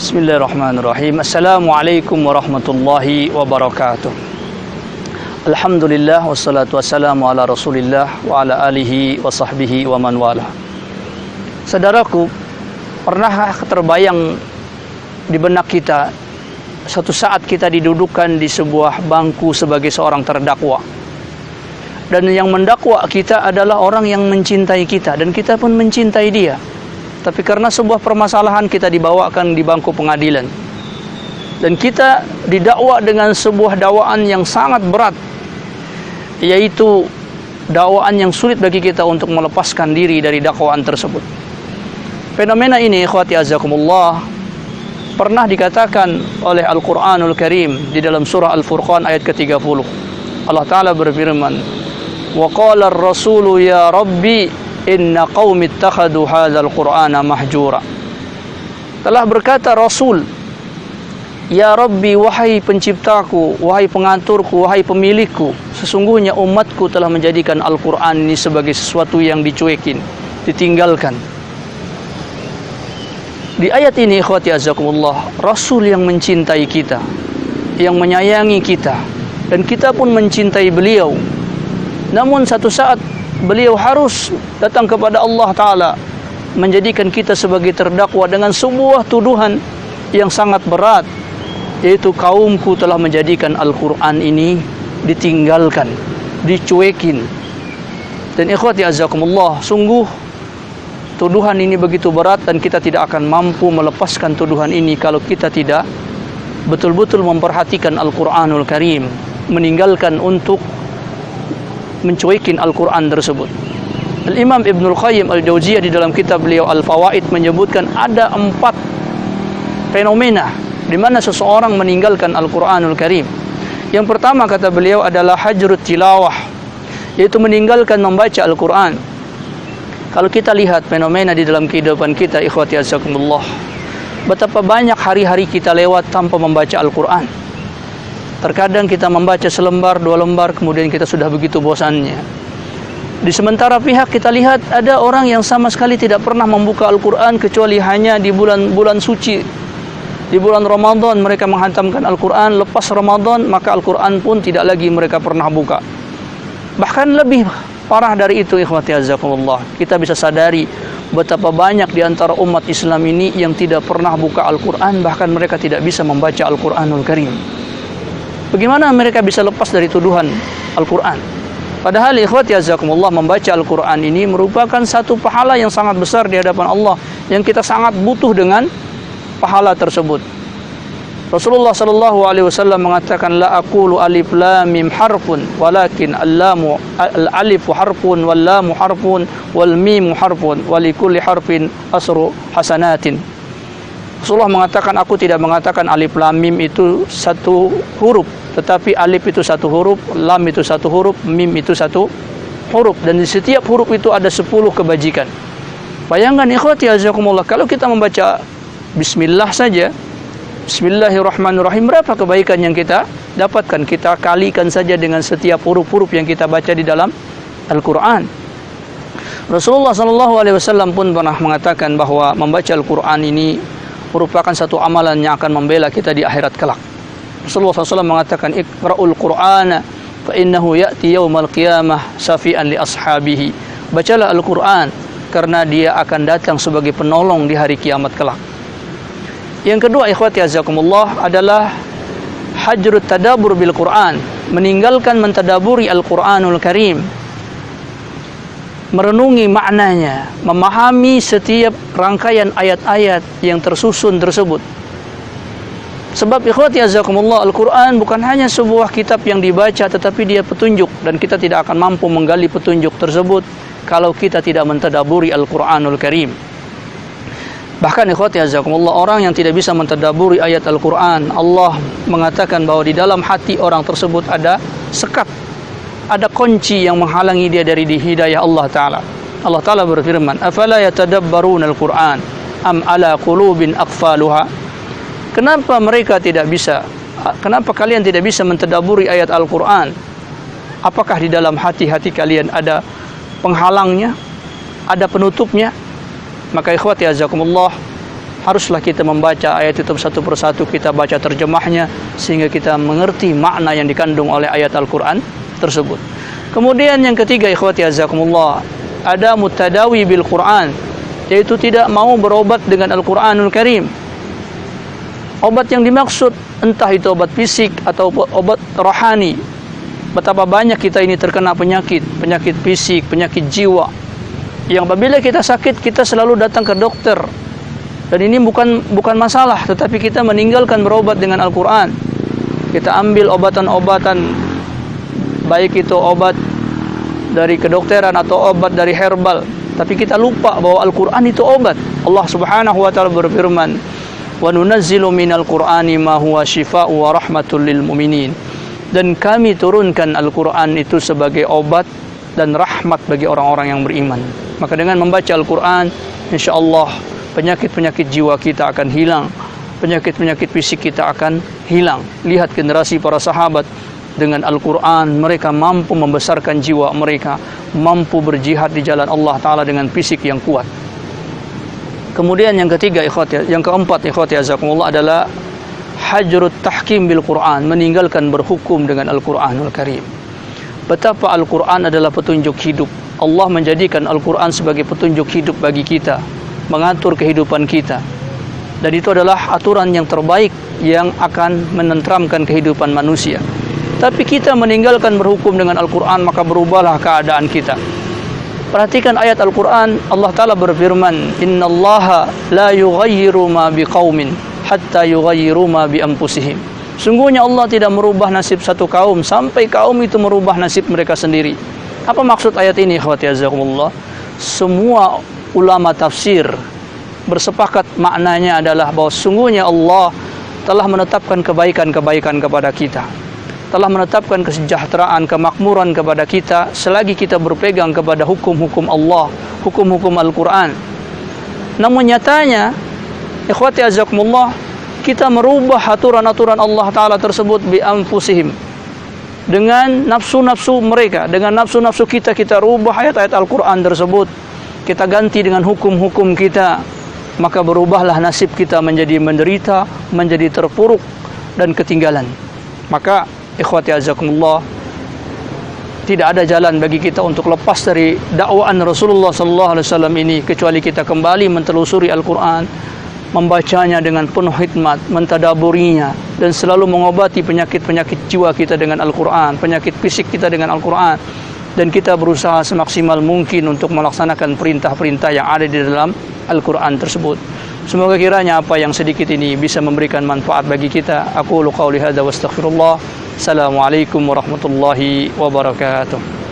Bismillahirrahmanirrahim. Assalamualaikum warahmatullahi wabarakatuh. Alhamdulillah wassalatu wassalamu ala Rasulillah wa ala alihi wa sahbihi wa man wala. Saudaraku, pernah terbayang di benak kita suatu saat kita didudukkan di sebuah bangku sebagai seorang terdakwa, dan yang mendakwa kita adalah orang yang mencintai kita dan kita pun mencintai dia. Tapi karena sebuah permasalahan kita dibawakan di bangku pengadilan, dan kita didakwa dengan sebuah dakwaan yang sangat berat, yaitu dakwaan yang sulit bagi kita untuk melepaskan diri dari dakwaan tersebut. Fenomena ini, ikhwati azakumullah, pernah dikatakan oleh Al-Quranul Karim di dalam surah Al-Furqan ayat ke-30. Allah Ta'ala berfirman, "Wa qala ar-rasulu ya Rabbi inna qaumi ittakhadhu hadzal qur'ana mahjura." Telah berkata Rasul, "Ya Rabbi, wahai penciptaku, wahai pengaturku, wahai pemilikku, sesungguhnya umatku telah menjadikan Al-Qur'an ini sebagai sesuatu yang dicuekin, ditinggalkan." Di ayat ini, ikhwati azakumullah, Rasul yang mencintai kita, yang menyayangi kita, dan kita pun mencintai beliau. Namun satu saat beliau harus datang kepada Allah Ta'ala, menjadikan kita sebagai terdakwa dengan sebuah tuduhan yang sangat berat, yaitu kaumku telah menjadikan Al-Quran ini ditinggalkan, dicuekin. Dan ikhwati azakumullah, sungguh tuduhan ini begitu berat, dan kita tidak akan mampu melepaskan tuduhan ini kalau kita tidak betul-betul memperhatikan Al-Quranul Karim, meninggalkan untuk mencuekin Al-Quran tersebut. Al-Imam Ibnul Qayyim Al-Jauziyah di dalam kitab beliau Al-Fawaid menyebutkan ada 4 fenomena di mana seseorang meninggalkan Al-Quranul Karim. Yang pertama, kata beliau, adalah hajrut tilawah, yaitu meninggalkan membaca Al-Quran. Kalau kita lihat fenomena di dalam kehidupan kita, ikhwati azakumullah, betapa banyak hari-hari kita lewat tanpa membaca Al-Quran. Terkadang kita membaca selembar, 2 lembar, kemudian kita sudah begitu bosannya. Di sementara pihak kita lihat ada orang yang sama sekali tidak pernah membuka Al-Quran kecuali hanya di bulan-bulan suci. Di bulan Ramadan mereka menghantamkan Al-Quran, lepas Ramadan maka Al-Quran pun tidak lagi mereka pernah buka. Bahkan lebih parah dari itu, ikhwati azakumullah, kita bisa sadari betapa banyak di antara umat Islam ini yang tidak pernah buka Al-Quran, bahkan mereka tidak bisa membaca Al-Quranul Karim. Bagaimana mereka bisa lepas dari tuduhan Al-Quran? Padahal ikhwati azakumullah, membaca Al-Quran ini merupakan satu pahala yang sangat besar di hadapan Allah, yang kita sangat butuh dengan pahala tersebut. Rasulullah sallallahu alaihi wasallam mengatakan, "La aqulu alif lam mim harfun, walakin al-alifu harfun wal lamu harfun wal mimu harfun wa likulli harfin asru hasanatin." Rasulullah mengatakan, aku tidak mengatakan alif lam mim itu satu huruf, tetapi alif itu satu huruf, lam itu satu huruf, mim itu satu huruf, dan di setiap huruf itu ada 10 kebajikan. Bayangkan ikhwati azakumullah, kalau kita membaca bismillah saja, bismillahirrahmanirrahim, berapa kebaikan yang kita dapatkan? Kita kalikan saja dengan setiap huruf-huruf yang kita baca di dalam Al-Quran. Rasulullah SAW pun pernah mengatakan bahwa membaca Al-Quran ini merupakan satu amalan yang akan membela kita di akhirat kelak. Rasulullah SAW mengatakan, "Iqra'ul Qur'ana fa innahu ya'ti yaumal qiyamah syafi'an li ashabihi." Bacalah Al-Quran karena dia akan datang sebagai penolong di hari kiamat kelak. Yang kedua, ikhwati azakumullah, adalah hajrut tadabbur bil Quran, meninggalkan mentadaburi Al-Quranul Karim, merenungi maknanya, memahami setiap rangkaian ayat-ayat yang tersusun tersebut. Sebab ikhwati azakumullah, Al-Quran bukan hanya sebuah kitab yang dibaca, tetapi dia petunjuk, dan kita tidak akan mampu menggali petunjuk tersebut kalau kita tidak mentadaburi Al-Quranul Karim. Bahkan ikhwati azakumullah, orang yang tidak bisa mentadaburi ayat Al-Quran, Allah mengatakan bahwa di dalam hati orang tersebut ada sekat, ada kunci yang menghalangi dia dari hidayah Allah Ta'ala. Allah Ta'ala berfirman, "Afala yatadabbaruna al-Qur'an am ala qulubin aqfaluha." Kenapa mereka tidak bisa? Kenapa kalian tidak bisa mentadaburi ayat Al-Quran? Apakah di dalam hati-hati kalian ada penghalangnya, ada penutupnya? Maka ikhwati azakumullah, haruslah kita membaca ayat itu satu persatu, kita baca terjemahnya sehingga kita mengerti makna yang dikandung oleh ayat Al-Quran tersebut. Kemudian yang ketiga, ikhwati azakumullah, ada mutadawi bil Quran, yaitu tidak mau berobat dengan Al-Quranul Karim. Obat yang dimaksud entah itu obat fisik atau obat rohani. Betapa banyak kita ini terkena penyakit fisik, penyakit jiwa, yang apabila kita sakit kita selalu datang ke dokter. Dan ini bukan masalah, tetapi kita meninggalkan berobat dengan Al-Quran. Kita ambil obatan-obatan, baik itu obat dari kedokteran atau obat dari herbal, tapi kita lupa bahwa Al-Quran itu obat. Allah Subhanahu wa taala berfirman, "Wa nunazzilu minal Qur'ani ma huwa syifaa'un wa rahmatul lil mu'minin." Dan kami turunkan Al-Quran itu sebagai obat dan rahmat bagi orang-orang yang beriman. Maka dengan membaca Al-Quran, insyaallah penyakit-penyakit jiwa kita akan hilang, penyakit-penyakit fisik kita akan hilang. Lihat generasi para sahabat, dengan Al-Quran mereka mampu membesarkan jiwa mereka, mampu berjihad di jalan Allah Ta'ala dengan fisik yang kuat. Kemudian yang keempat ikhwati azakumullah adalah hajrut tahkim bil Quran, meninggalkan berhukum dengan Al-Quranul Karim. Betapa Al-Quran adalah petunjuk hidup. Allah menjadikan Al-Quran sebagai petunjuk hidup bagi kita, mengatur kehidupan kita. Dan itu adalah aturan yang terbaik yang akan menenteramkan kehidupan manusia. Tapi kita meninggalkan berhukum dengan Al-Quran, maka berubahlah keadaan kita. Perhatikan ayat Al-Quran, Allah Ta'ala berfirman, "Innallaha la yughayyiru ma biqaumin hatta yughayyiru ma bi anfusihim." Sungguhnya Allah tidak merubah nasib satu kaum sampai kaum itu merubah nasib mereka sendiri. Apa maksud ayat ini, ikhwati azakumullah? Semua ulama tafsir bersepakat maknanya adalah bahwa sungguhnya Allah telah menetapkan kebaikan-kebaikan kepada kita, telah menetapkan kesejahteraan, kemakmuran kepada kita selagi kita berpegang kepada hukum-hukum Allah, hukum-hukum Al-Quran. Namun nyatanya, ikhwati azakumullah, kita merubah aturan-aturan Allah Ta'ala tersebut bi anfusihim, dengan nafsu-nafsu mereka, dengan nafsu-nafsu kita rubah ayat-ayat Al-Quran tersebut, kita ganti dengan hukum-hukum kita, maka berubahlah nasib kita menjadi menderita, menjadi terpuruk dan ketinggalan. Maka ikhwati azakumullah, tidak ada jalan bagi kita untuk lepas dari dakwaan Rasulullah sallallahu alaihi wasallam ini kecuali kita kembali mentelusuri Al-Quran, membacanya dengan penuh hikmat, mentadaburinya, dan selalu mengobati penyakit-penyakit jiwa kita dengan Al-Quran, penyakit fisik kita dengan Al-Quran, dan kita berusaha semaksimal mungkin untuk melaksanakan perintah-perintah yang ada di dalam Al-Quran tersebut. Semoga kiranya apa yang sedikit ini bisa memberikan manfaat bagi kita. Aqulu qauli hadza wa astaghfirullah. Assalamualaikum warahmatullahi wabarakatuh.